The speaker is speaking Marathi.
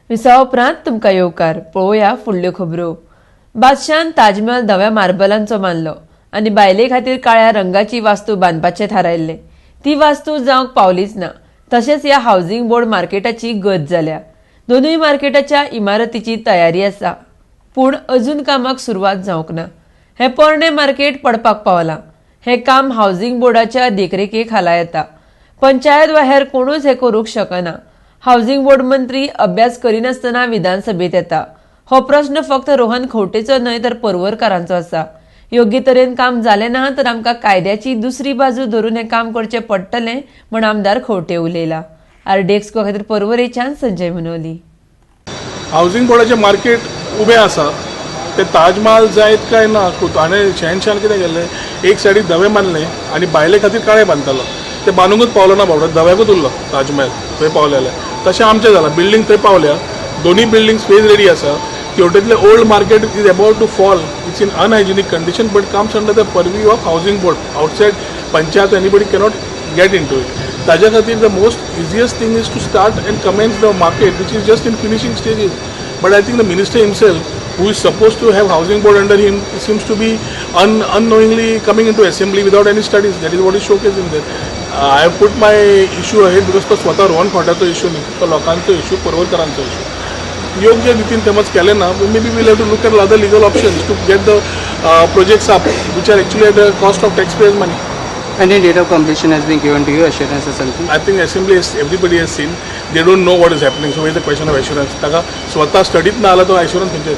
विसावा उपरांत तुमकां येवकार पळोवया फुडल्यो खबरो। बादशान ताजमहल धव्या मार्बलांचो बांदलो आनी बायले खातीर काळ्या रंगाची वास्तू बांदपाचें थारायल्लें। ती वास्तू जावंक पावलीच ना। तशेंच ह्या हावसिंग बोर्ड मार्केटाची गत जाल्या। दोनूय मार्केटाच्या इमारतीची तयारी आसा, पूण अजून कामाक सुरवात जावंक ना। हे पोरणे मार्केट पडपाक पावलां। हे काम हावसिंग बोर्डाच्या देखरेखे खाला येता। पंचायत वा हेर कोणूच हे करूंक शकना। हावसिंग बोर्ड मंत्री अभ्यास करिनासतना विधानसभेत येता। हो प्रश्न फक्त रोहन खंवटेचो न्हय तर पर्वरकारांचो आसा। योग्य तरेन काम जालें ना तर आमकां कायद्याची दुसरी बाजू धरून हें काम करचें पडटलें म्हण आमदार खंवटे उलयला। आरडीएक्सको खातीर पर्वरेच्यान संजय मनोली। हावसिंग बोर्डाचें मार्केट उबें आसा ते ताजमहल जायत काय ना हाणें शेहनशाहान कितें केलें, एक सायडीक धवे बांदले आनी बायले खातीर काळे बांदतालो। ते बांदूंकूच पावलो ना बाबडो, धव्याकूच उरलो ताजमहल थंय पावलेले। तशें आमचें जालां, बिल्डींग थंय पावल्या, दोनूय बिल्डींग स्पेस रेडी आसा। तेवटेंतलें old market is about to fall, it's in unhygienic condition but comes under the purview of housing board. Outside panchayat anybody cannot get in to it. ताज्या खातीर the most easiest thing is to start and commence the market which is just in finishing stages. But I think the minister himself, who is supposed to have housing board under him, seems to be unknowingly coming into assembly without any studies. That is what is showcasing there. I have put my issue ahead because तो स्वतः रोहन खंवटेचो इश्यू न्ही, तो लोकांचो इश्यू, पर्वरकारांचो इश्यू। योग्य रितीन ते मज केलें ना, maybe we'll have to look at other legal options to get the projects up, which are actually at the cost of taxpayers' money. Any date of completion has been given to you, assurance or something? I think assembly has, everybody has seen, they don't know what is happening, so where is the question of assurance? ताका स्वतः स्टडीत ना आला तो assurance खंयचे